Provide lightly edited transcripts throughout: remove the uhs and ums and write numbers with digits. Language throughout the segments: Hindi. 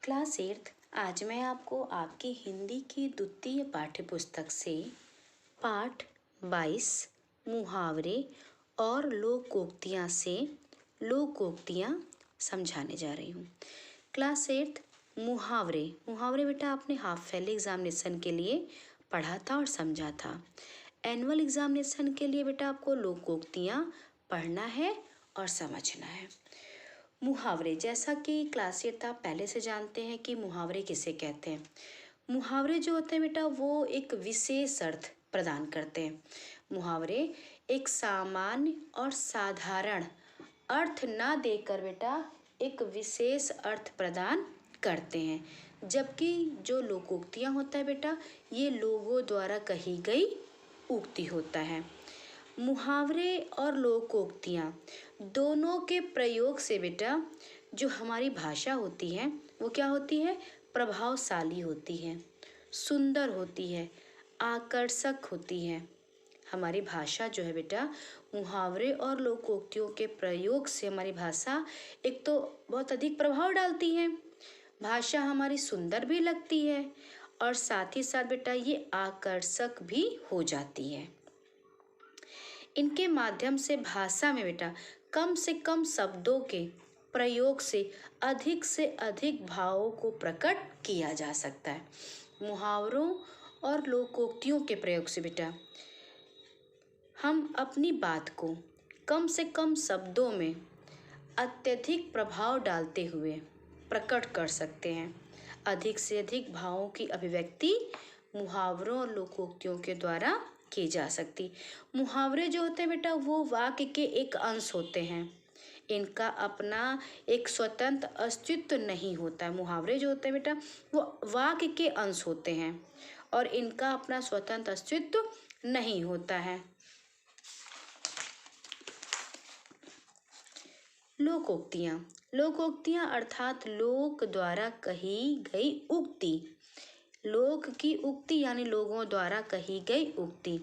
क्लास 8 आज मैं आपको आपकी हिंदी की द्वितीय पाठ्य पुस्तक से पाठ 22 मुहावरे और लोकोक्तियाँ से लोकोक्तियाँ समझाने जा रही हूँ। क्लास 8 मुहावरे मुहावरे बेटा आपने हाफ ईयरली एग्जामिनेशन के लिए पढ़ा था और समझा था। एनुअल एग्जामिनेशन के लिए बेटा आपको लोकोक्तियाँ पढ़ना है और समझना है। मुहावरे, जैसा कि क्लास 8 आप पहले से जानते हैं कि मुहावरे किसे कहते हैं। मुहावरे जो होते हैं बेटा वो एक विशेष अर्थ प्रदान करते हैं। मुहावरे एक सामान्य और साधारण अर्थ ना देकर बेटा एक विशेष अर्थ प्रदान करते हैं, जबकि जो लोकोक्तियाँ होता है बेटा ये लोगों द्वारा कही गई उक्ति होता है। मुहावरे और लोकोक्तियाँ दोनों के प्रयोग से बेटा जो हमारी भाषा होती है वो क्या होती है, प्रभावशाली होती है, सुंदर होती है, आकर्षक होती है। हमारी भाषा जो है बेटा मुहावरे और लोकोक्तियों के प्रयोग से हमारी भाषा एक तो बहुत अधिक प्रभाव डालती है, भाषा हमारी सुंदर भी लगती है और साथ ही साथ बेटा ये आकर्षक भी हो जाती है। इनके माध्यम से भाषा में बेटा कम से कम शब्दों के प्रयोग से अधिक भावों को प्रकट किया जा सकता है। मुहावरों और लोकोक्तियों के प्रयोग से बेटा हम अपनी बात को कम से कम शब्दों में अत्यधिक प्रभाव डालते हुए प्रकट कर सकते हैं। अधिक से अधिक भावों की अभिव्यक्ति मुहावरों और लोकोक्तियों के द्वारा की जा सकती। मुहावरे जो होते हैं बेटा वो वाक्य के एक अंश होते हैं, इनका अपना एक स्वतंत्र अस्तित्व नहीं होता है। मुहावरे जो होते हैं बेटा वो वाक्य के अंश होते हैं और इनका अपना स्वतंत्र अस्तित्व नहीं होता है। लोकोक्तियाँ अर्थात लोक द्वारा कही गई उक्ति। लोक की उक्ति यानी लोगों द्वारा कही गई उक्ति।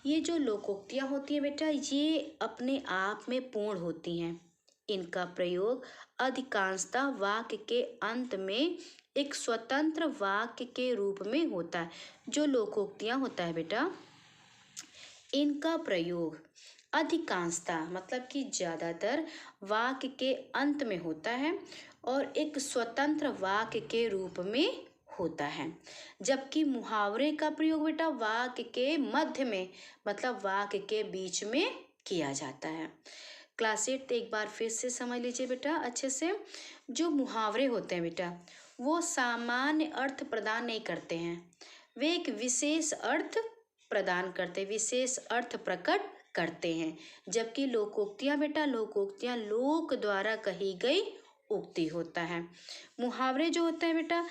ये जो लोकोक्तियाँ होती हैं बेटा ये अपने आप में पूर्ण होती हैं। इनका प्रयोग अधिकांशतः वाक्य के अंत में एक स्वतंत्र वाक्य के रूप में होता है। जो लोकोक्तियाँ होता है बेटा इनका प्रयोग अधिकांशतः मतलब कि ज़्यादातर वाक्य के अंत में होता है और एक स्वतंत्र वाक्य के रूप में होता है, जबकि मुहावरे का प्रयोग बेटा वाक्य के मध्य में मतलब वाक्य के बीच में किया जाता है। क्लास 8 एक बार फिर से समझ लीजिए बेटा अच्छे से। जो मुहावरे होते हैं बेटा वो सामान्य अर्थ प्रदान नहीं करते हैं, वे एक विशेष अर्थ प्रदान करते, विशेष अर्थ प्रकट करते हैं, जबकि लोकोक्तियाँ बेटा लोकोक्तियाँ लोक द्वारा कही गई उक्ति होता है। मुहावरे जो होता है बेटा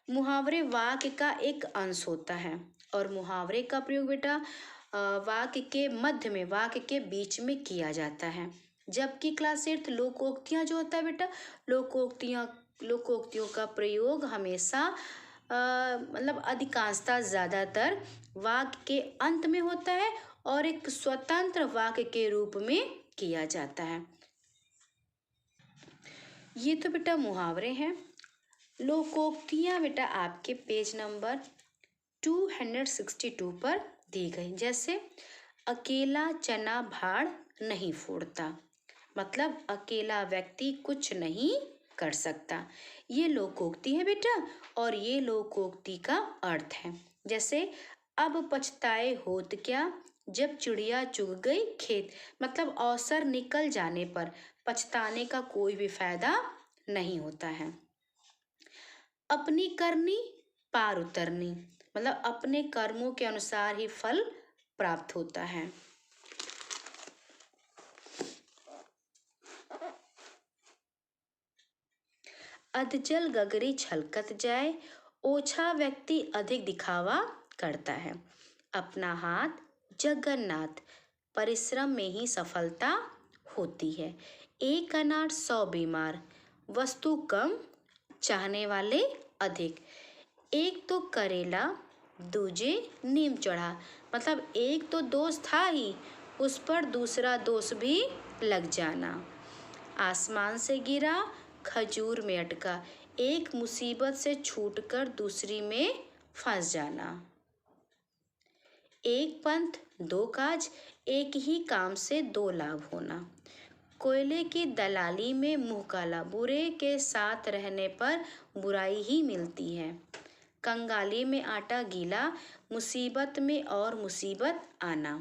मुहावरे वाक्य का एक अंश होता है और मुहावरे का प्रयोग बेटा वाक्य के मध्य में वाक्य के बीच में किया जाता है, जबकि क्लास 8 लोकोक्तियाँ जो होता है बेटा लोकोक्तियों का प्रयोग हमेशा मतलब अधिकांशतः ज़्यादातर वाक्य के अंत में होता है और एक स्वतंत्र वाक्य के रूप में किया जाता है। ये तो बेटा मुहावरे हैं। लोकोक्तियाँ बेटा आपके पेज नंबर 262 पर दी गई। जैसे अकेला चना भाड़ नहीं फोड़ता, मतलब अकेला व्यक्ति कुछ नहीं कर सकता। ये लोकोक्ति है बेटा और ये लोकोक्ति का अर्थ है। जैसे अब पछताए होत क्या जब चिड़िया चुग गई खेत, मतलब अवसर निकल जाने पर पछताने का कोई भी फायदा नहीं होता है। अपनी करनी पार उतरनी, मतलब अपने कर्मों के अनुसार ही फल प्राप्त होता है। अधजल गगरी छलकत जाए, ओछा व्यक्ति अधिक दिखावा करता है। अपना हाथ जगन्नाथ, परिश्रम में ही सफलता होती है। एक अनार 100 बीमार, वस्तु कम चाहने वाले अधिक। एक तो करेला दूजे नीम चढ़ा, मतलब एक तो दोष था ही उस पर दूसरा दोष भी लग जाना। आसमान से गिरा खजूर में अटका, एक मुसीबत से छूटकर दूसरी में फंस जाना। एक पंथ दो काज, एक ही काम से दो लाभ होना। कोयले की दलाली में मुंह काला, बुरे के साथ रहने पर बुराई ही मिलती है। कंगाली में आटा गीला, मुसीबत में और मुसीबत आना।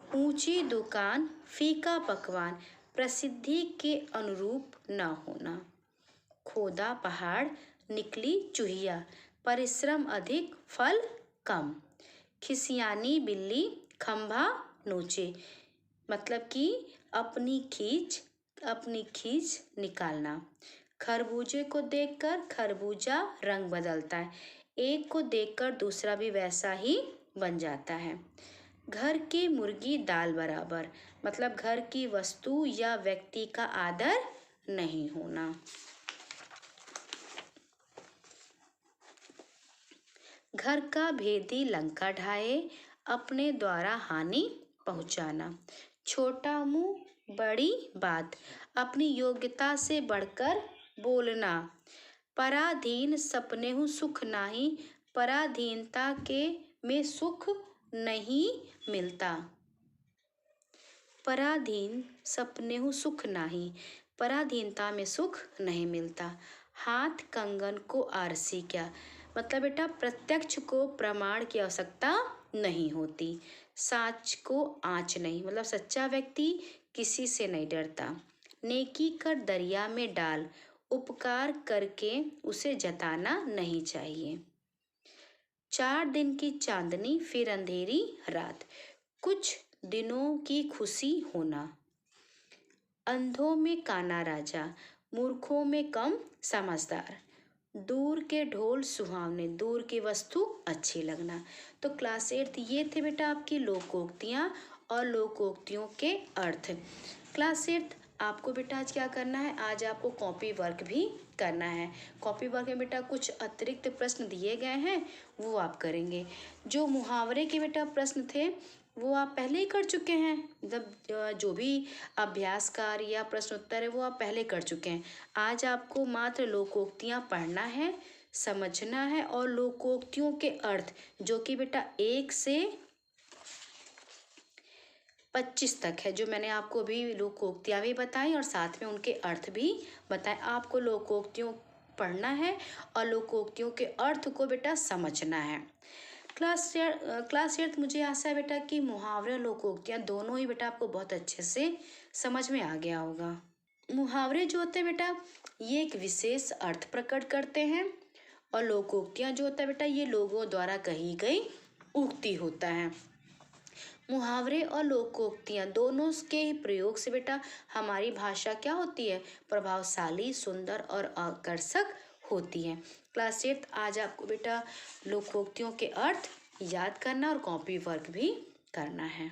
ऊंची दुकान फीका पकवान, प्रसिद्धि के अनुरूप न होना। खोदा पहाड़ निकली चूहिया, परिश्रम अधिक फल कम। खिसियानी बिल्ली खंभा नोचे, मतलब कि अपनी खींच निकालना। खरबूजे को देखकर खरबूजा रंग बदलता है, एक को देखकर दूसरा भी वैसा ही बन जाता है। घर की मुर्गी दाल बराबर, मतलब घर की वस्तु या व्यक्ति का आदर नहीं होना। घर का भेदी लंका ढाए, अपने द्वारा हानि पहुंचाना। छोटा मुंह बड़ी बात, अपनी योग्यता से बढ़कर बोलना। पराधीन सपनेहु सुख नाही, पराधीनता के में सुख नहीं मिलता। पराधीन सपनेहु सुख नाही, पराधीनता में सुख नहीं मिलता। हाथ कंगन को आरसी क्या, मतलब बेटा प्रत्यक्ष को प्रमाण की आवश्यकता नहीं होती। साच को आँच नहीं, मतलब सच्चा व्यक्ति किसी से नहीं डरता। नेकी कर दरिया में डाल, उपकार करके उसे जताना नहीं चाहिए। 4 दिन की चांदनी फिर अंधेरी रात, कुछ दिनों की खुशी होना। अंधों में काना राजा, मूर्खों में कम समझदार। दूर के ढोल सुहावने, दूर की वस्तु अच्छी लगना। तो क्लास 8 ये थे बेटा आपकी लोकोक्तियाँ और लोकोक्तियों के अर्थ। क्लास 8 आपको बेटा आज क्या करना है, आज आपको कॉपी वर्क भी करना है। कॉपी वर्क में बेटा कुछ अतिरिक्त प्रश्न दिए गए हैं, वो आप करेंगे। जो मुहावरे के बेटा प्रश्न थे वो आप पहले ही कर चुके हैं, मतलब जो भी अभ्यास कार्य या प्रश्न उत्तर है वो आप पहले कर चुके हैं। आज आपको मात्र लोकोक्तियाँ पढ़ना है, समझना है और लोकोक्तियों के अर्थ जो कि बेटा 1 से 25 तक है, जो मैंने आपको अभी लोकोक्तियाँ भी बताई और साथ में उनके अर्थ भी बताए। आपको लोकोक्तियों पढ़ना है और लोकोक्तियों के अर्थ को बेटा समझना है। क्लास 8 मुझे आशा है बेटा कि मुहावरे और लोकोक्तियाँ दोनों ही बेटा आपको बहुत अच्छे से समझ में आ गया होगा। मुहावरे जो होते हैं बेटा ये एक विशेष अर्थ प्रकट करते हैं और लोकोक्तियाँ जो होता है बेटा ये लोगों द्वारा कही गई उक्ति होता है। मुहावरे और लोकोक्तियाँ दोनों के ही प्रयोग से बेटा हमारी भाषा क्या होती है, प्रभावशाली, सुंदर और आकर्षक होती है। क्लास 8 आज आपको बेटा लोकोक्तियों के अर्थ याद करना और कॉपी वर्क भी करना है।